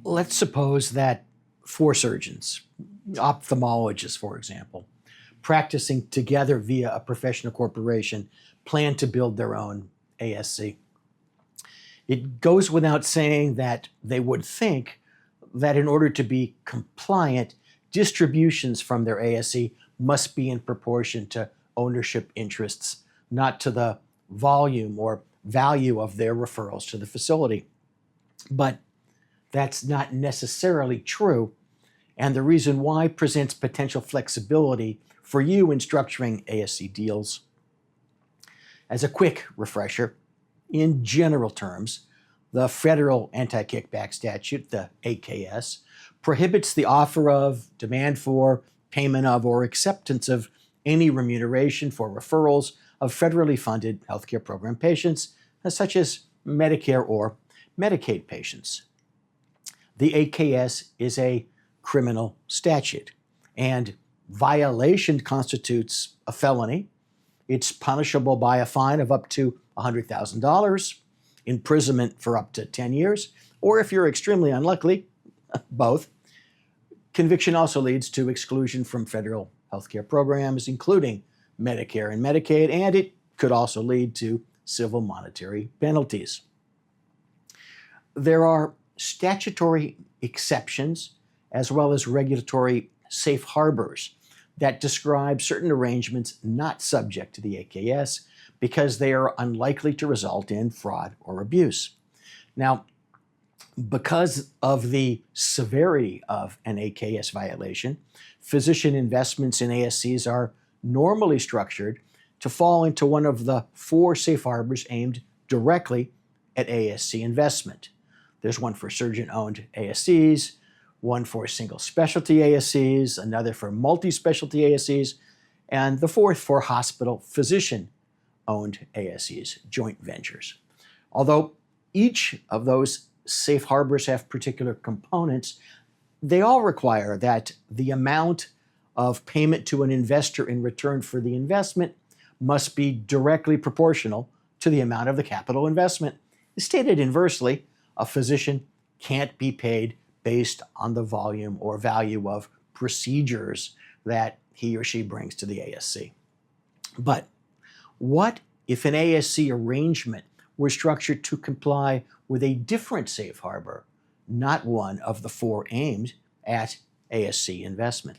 Let's suppose that four surgeons, ophthalmologists, for example, practicing together via a professional corporation, plan to build their own ASC. It goes without saying that they would think that in order to be compliant, distributions from their ASC must be in proportion to ownership interests, not to the volume or value of their referrals to the facility. But that's not necessarily true, and the reason why presents potential flexibility for you in structuring ASC deals. As a quick refresher, in general terms, the federal anti-kickback statute, the AKS, prohibits the offer of, demand for, payment of, or acceptance of any remuneration for referrals of federally funded healthcare program patients, such as Medicare or Medicaid patients. The AKS is a criminal statute, and violation constitutes a felony. It's punishable by a fine of up to $100,000, imprisonment for up to 10 years, or if you're extremely unlucky, both. Conviction also leads to exclusion from federal healthcare programs, including Medicare and Medicaid, and it could also lead to civil monetary penalties. There are statutory exceptions as well as regulatory safe harbors that describe certain arrangements not subject to the AKS because they are unlikely to result in fraud or abuse. Now, because of the severity of an AKS violation, physician investments in ASCs are normally structured to fall into one of the four safe harbors aimed directly at ASC investment. There's one for surgeon-owned ASCs, one for single specialty ASCs, another for multi-specialty ASCs, and the fourth for hospital physician-owned ASCs, joint ventures. Although each of those safe harbors have particular components, they all require that the amount of payment to an investor in return for the investment must be directly proportional to the amount of the capital investment. Stated inversely, a physician can't be paid based on the volume or value of procedures that he or she brings to the ASC. But what if an ASC arrangement were structured to comply with a different safe harbor, not one of the four aimed at ASC investment?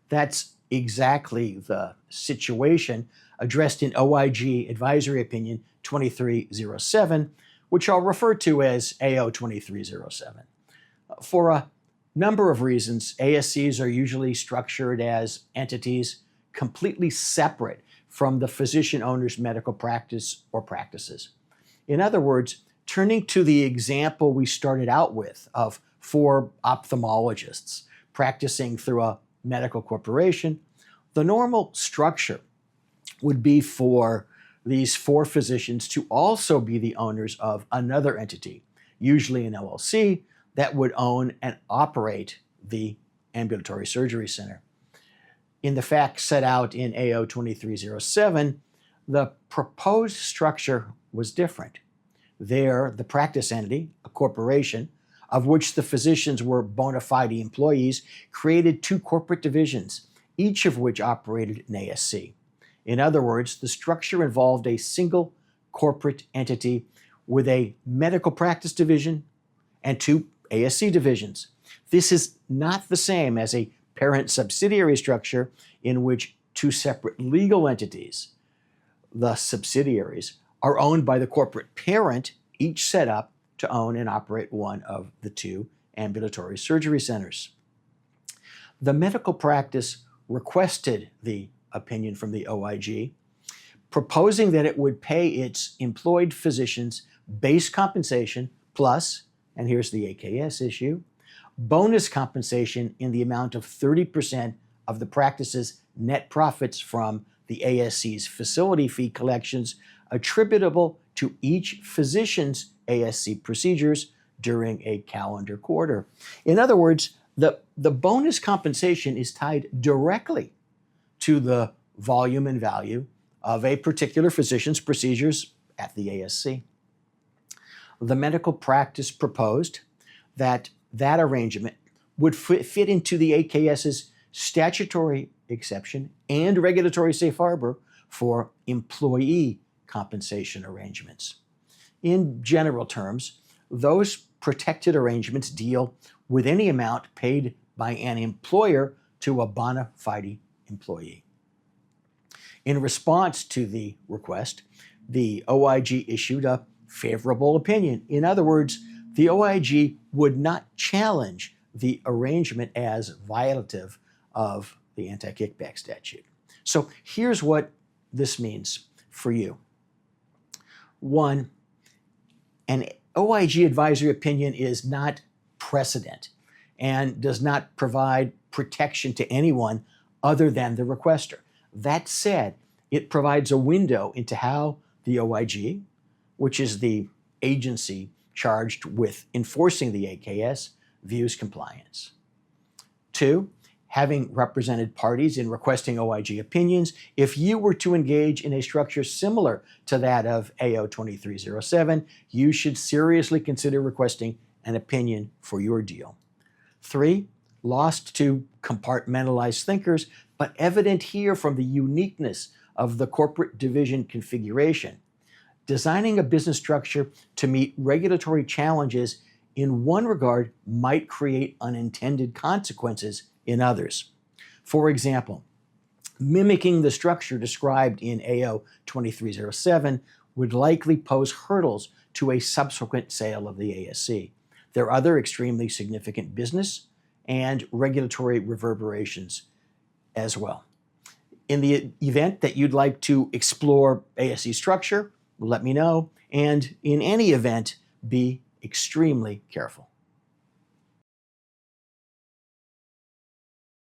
That's exactly the situation addressed in OIG Advisory Opinion 2307, which I'll refer to as AO 2307. For a number of reasons, ASCs are usually structured as entities completely separate from the physician owner's medical practice or practices. In other words, turning to the example we started out with of four ophthalmologists practicing through a medical corporation, the normal structure would be for these four physicians to also be the owners of another entity, usually an LLC, that would own and operate the ambulatory surgery center. In the facts set out in AO 2307, the proposed structure was different. There, the practice entity, a corporation, of which the physicians were bona fide employees, created two corporate divisions, each of which operated an ASC. In other words, the structure involved a single corporate entity with a medical practice division and two ASC divisions. This is not the same as a parent-subsidiary structure in which two separate legal entities, the subsidiaries, are owned by the corporate parent, each set up to own and operate one of the two ambulatory surgery centers. The medical practice requested the opinion from the OIG, proposing that it would pay its employed physicians base compensation plus, and here's the AKS issue, bonus compensation in the amount of 30% of the practice's net profits from the ASC's facility fee collections attributable to each physician's ASC procedures during a calendar quarter. In other words, the bonus compensation is tied directly to the volume and value of a particular physician's procedures at the ASC. The medical practice proposed that that arrangement would fit into the AKS's statutory exception and regulatory safe harbor for employee compensation arrangements. In general terms, those protected arrangements deal with any amount paid by an employer to a bona fide employee. In response to the request, the OIG issued a favorable opinion. In other words, the OIG would not challenge the arrangement as violative of the anti-kickback statute. So here's what this means for you. One, an OIG advisory opinion is not precedent and does not provide protection to anyone other than the requester. That said, it provides a window into how the OIG, which is the agency charged with enforcing the AKS, views compliance. Two, having represented parties in requesting OIG opinions, if you were to engage in a structure similar to that of AO 2307, you should seriously consider requesting an opinion for your deal. Three, lost to compartmentalized thinkers, but evident here from the uniqueness of the corporate division configuration. Designing a business structure to meet regulatory challenges in one regard might create unintended consequences in others. For example, mimicking the structure described in AO 2307 would likely pose hurdles to a subsequent sale of the ASC. There are other extremely significant business and regulatory reverberations as well. In the event that you'd like to explore ASC structure, let me know. And in any event, be extremely careful.